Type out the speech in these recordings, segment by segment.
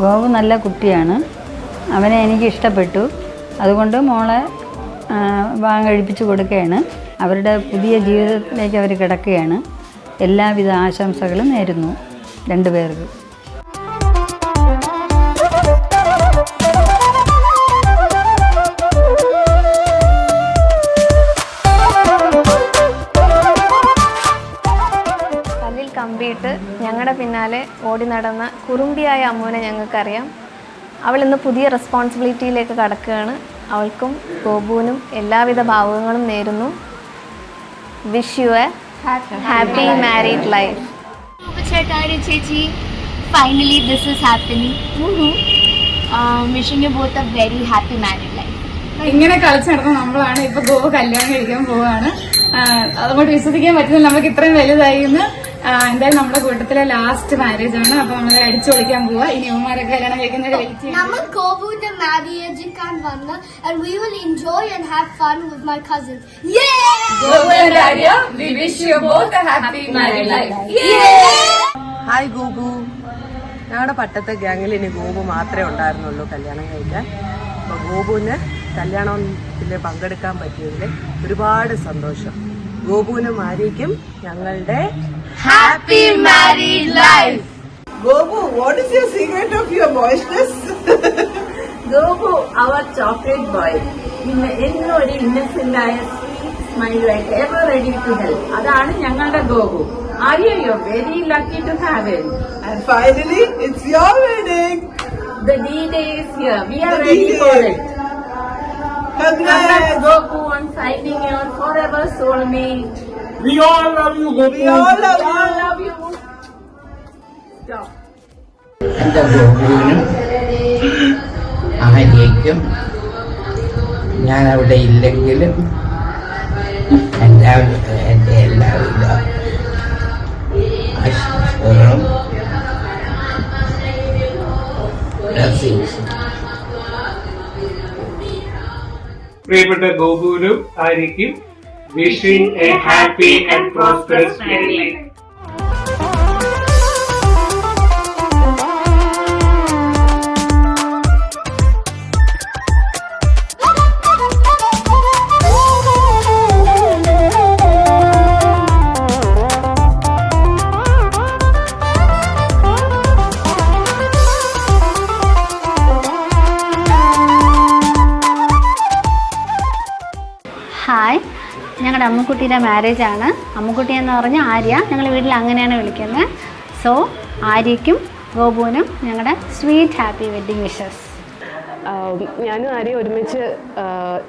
ഗോപു നല്ല കുട്ടിയാണ്, അവനെ എനിക്ക് ഇഷ്ടപ്പെട്ടു. അതുകൊണ്ട് മോളെ വിവാഹം കഴിപ്പിച്ച് കൊടുക്കുകയാണ്. അവരുടെ പുതിയ ജീവിതത്തിലേക്ക് അവർ കിടക്കുകയാണ്. എല്ലാവിധ ആശംസകളും നേരുന്നു രണ്ടുപേർക്കും. പല്ലിൽ കമ്പിയിട്ട് ഞങ്ങളുടെ പിന്നാലെ ഓടി നടന്ന കുറുമ്പിയായ അമ്മുവിനെ ഞങ്ങൾക്കറിയാം. അവൾ ഇന്ന് പുതിയ റെസ്പോൺസിബിലിറ്റിയിലേക്ക് കടക്കുകയാണ്. അവൾക്കും ഗോപുവിനും എല്ലാവിധ ഭാവുകങ്ങളും നേരുന്നു. Wish you A happy married life. ചേച്ചി, finally this is happening. Wishing you both a very happy married life. ഇങ്ങനെ കളിച്ച് നടന്ന നമ്മളാണ് ഇപ്പൊ ഗോവ കല്യാണം കഴിക്കാൻ പോവാണ്. അതുകൊണ്ട് വിശ്വസിക്കാൻ പറ്റുന്നില്ല നമുക്ക് ഇത്രയും വലുതായി എന്ന്. എന്തായാലും നമ്മുടെ കൂട്ടത്തിലെ ലാസ്റ്റ് മാരേജ് ആണ്. അപ്പൊ നമ്മൾ അടിച്ചു പൊളിക്കാൻ പോവാ. ഇനി ഉമ്മാരൊക്കെ കല്യാണം കഴിക്കുന്നത് വെയിറ്റ് ചെയ്യാം. നമ്മൾ ഗോപുവിന്റെ മാരേജ് കാൻ വന്ന് and we will enjoy and have fun with my cousins. We wish you both a happy married life. Hi Gopu. ഞങ്ങളുടെ പട്ടത്തെ ഗ്യാങ്ങിൽ ഇനി ഗോപു മാത്രമേ ഉണ്ടായിരുന്നുള്ളൂ കല്യാണം കഴിക്കാൻ. അപ്പോൾ ഗോപുവിന് കല്യാണത്തിൽ പങ്കെടുക്കാൻ പറ്റിയതിൽ ഒരുപാട് സന്തോഷം. ഗോപുവിനും ആര്യയ്ക്കും ഞങ്ങളുടെ happy married life. Gobu, what is your secret of your moistness? Gopu, our chocolate boy. എന്നൊരു ഇന്നസെന്റ് ആയ സ്മൈൽ ആയിട്ട് എവർ റെഡി ടു ഹെൽപ്പ്. അതാണ് ഞങ്ങളുടെ Gopu. Arya, you are very lucky to have him. And finally, it's your wedding. The D-Day is here. We are ready for it. Congrats. Congrats, Gopu, on signing your forever soulmate. We all love you, Gopu. We all love We all you. love you. Stop. എൻ്റെ ഗോപുവിനും ആര്യയ്ക്കും ഞാൻ അവിടെ ഇല്ലെങ്കിലും എൻ്റെ എല്ലാവിധ ആശംസകളും ബ്ലെസ്സിങ്സും. പ്രിയപ്പെട്ട ഗോപുവിനും ആര്യയ്ക്കും wishing a happy and prosperous married life. Hi, ഞങ്ങളുടെ അമ്മുക്കുട്ടിയുടെ മാരേജാണ്. അമ്മുക്കുട്ടി എന്ന് പറഞ്ഞാൽ ആര്യ, ഞങ്ങൾ വീട്ടിൽ അങ്ങനെയാണ് വിളിക്കുന്നത്. സോ ആര്യയ്ക്കും ഗോപുവിനും ഞങ്ങളുടെ സ്വീറ്റ് ഹാപ്പി വെഡ്ഡിങ് വിഷസ്. ഞാനും ആര്യ ഒരുമിച്ച്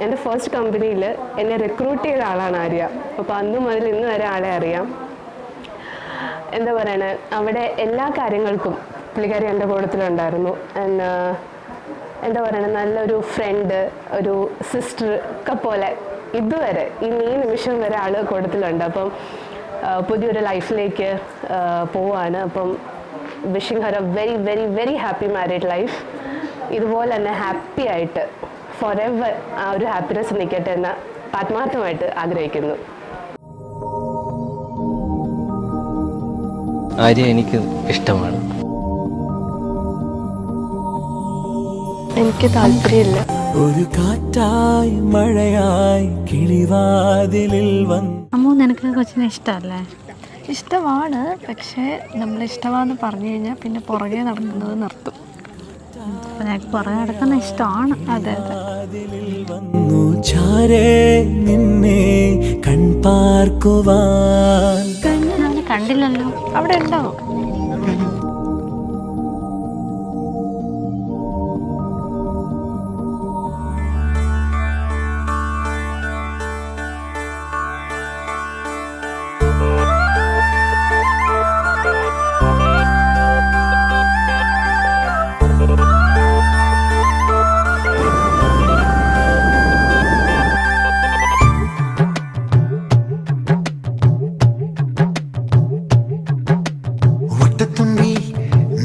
എൻ്റെ ഫസ്റ്റ് കമ്പനിയിൽ എന്നെ റിക്രൂട്ട് ചെയ്ത ആളാണ് ആര്യ. അപ്പോൾ അന്ന് മുതൽ ഇന്ന് വരെ ആളെ അറിയാം. എന്താ പറയണേ, അവിടെ എല്ലാ കാര്യങ്ങൾക്കും പുള്ളിക്കാരി എൻ്റെ കൂട്ടത്തിലുണ്ടായിരുന്നു. എന്താ പറയണേ, നല്ലൊരു ഫ്രണ്ട്, ഒരു സിസ്റ്റർ ഒക്കെ പോലെ ഇതുവരെ ഈ നിമിഷം വരെ ആൾ കൂട്ടത്തിലുണ്ട്. അപ്പം പുതിയൊരു ലൈഫിലേക്ക് പോവാണ്. അപ്പം wishing Har A very very very happy married life. ഇതുപോലെ തന്നെ ഹാപ്പി ആയിട്ട് ഫോർ എവർ ആ ഒരു ഹാപ്പിനെസ് നിൽക്കട്ടെ എന്ന് ആത്മാർത്ഥമായിട്ട് ആഗ്രഹിക്കുന്നു. ആര്യ എനിക്ക് ഇഷ്ടമാണ്. എനിക്ക് താല്പര്യമില്ല. ഒരു കാറ്റായി മഴയായി കിളിവാതിലിൽ വന്നു. അമ്മു, നിനക്ക് കൊച്ചിനെ ഇഷ്ടമല്ലേ? ഇഷ്ടമാണ്, പക്ഷേ നമ്മൾ ഇഷ്ടമാണെന്ന് പറഞ്ഞു കഴിഞ്ഞാൽ പിന്നെ പുറകെ നടക്കുന്നത് നിർത്തും. അപ്പം ഞങ്ങൾക്ക് പുറകെ നടക്കുന്ന ഇഷ്ടമാണ്. അതെ അതെ. വന്നു ചാരേ നിന്നെ കൺപാർക്കുവാൻ. അവനെ കണ്ടില്ലല്ലോ. അവിടെ ഉണ്ടാവും.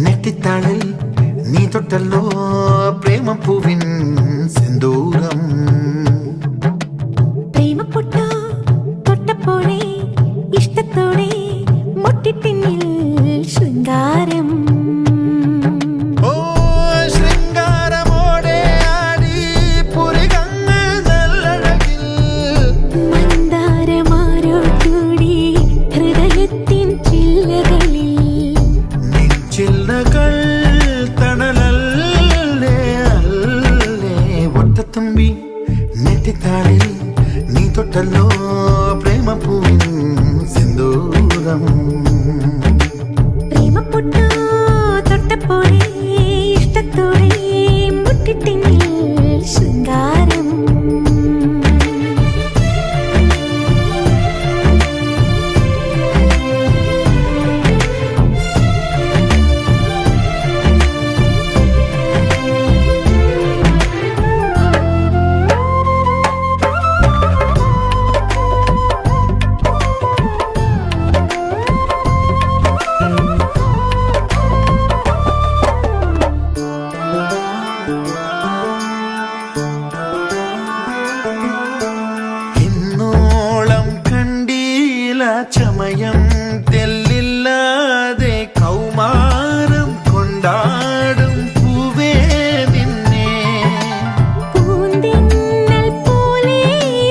നെറ്റിത്താളിൽ നീ തൊട്ടല്ലോ പ്രേമപ്പൂവിൻ സിന്ദൂരം. പ്രേമപ്പൊട്ടോ തൊട്ടപ്പോഴേ ഇഷ്ടത്തോടെ മുട്ടിപ്പിന്നിൽ ശൃംഗാരം. ഓ തൊട്ടല്ലോ പ്രേമപ്പൂവിൻ സിന്ദൂരം പ്രേമപ്പൊട്ടു തൊട്ടപ്പോഴേ ഇഷ്ടത്തോടെ മുട്ടിട്ടിന്നിൽ ശൃംഗാരം ചമയം തെല്ലില്ലാതെ കൗമാരം കൊണ്ടാടും പൂവേ നിന്നെ പൂന്തിന്നൽ പോലെ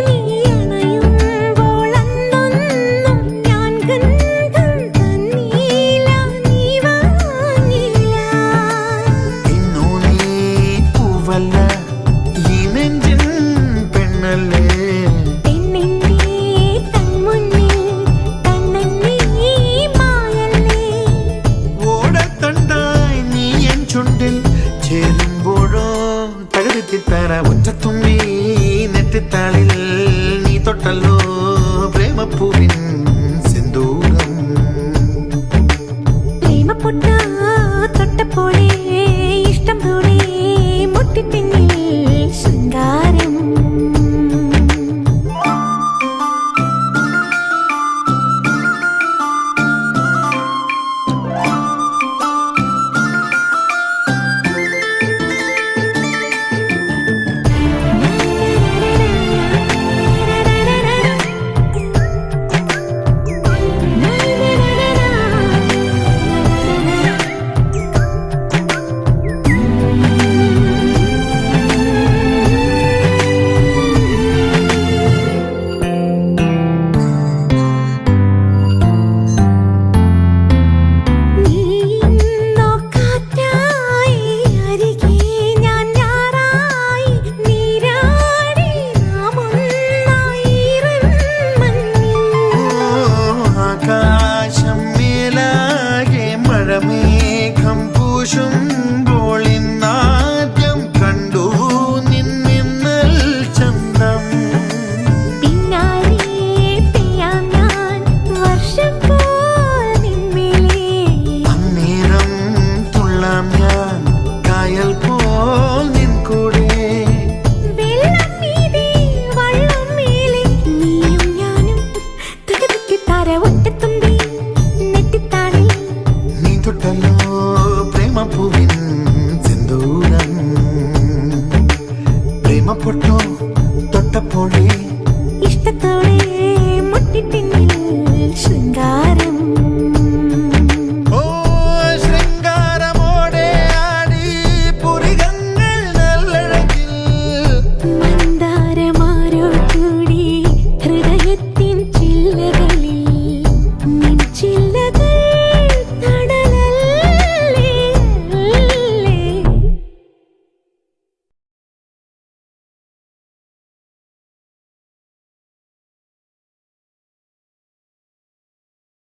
നീ അണയുമ്പോൾ അന്നൊന്നും ഞാൻ ഗന്ധം തന്നീല നീ വാങ്ങില്ല ഇന്നു നീ പൂവല്ല ഈ നെഞ്ചിൻ പെണ്ണല്ലേ ചേരുമ്പോഴോ തകരുത്തിത്തറ ഒറ്റത്തുമ്പി നെറ്റിത്താളിൽ നീ തൊട്ടല്ലോ പ്രേമപ്പൂവിൻ സിന്ദൂരം പ്രേമപ്പൊട്ട തൊട്ടപ്പോഴേ ഇഷ്ടം പോലെ മുട്ടിപ്പിന്നിൽ ശൃംഗാരം മേഘം പൂശുമ്പോൾ ഇന്നാദ്യം കണ്ടു നിന്നിന്നൽ ചന്തം പിന്നാലെ പെയ്യാം ഞാൻ വർഷം പോൽ നിന്മേലേ അന്നേരം തുള്ളാം ഞാൻ കായൽ പോൽ നിൻ കൂടെ വെള്ളം മീതെ വള്ളം മേലെ നീയും ഞാനും തകതിക്കിത്താര ഒറ്റത്തുമ്പി നെറ്റിത്താളിൽ നീ തൊട്ടല്ലോ പ്രേമപ്പൂവിൻ സിന്ദൂരം പ്രേമപ്പൊട്ടോ തൊട്ടപ്പോഴേ ഇഷ്ടത്തോടെ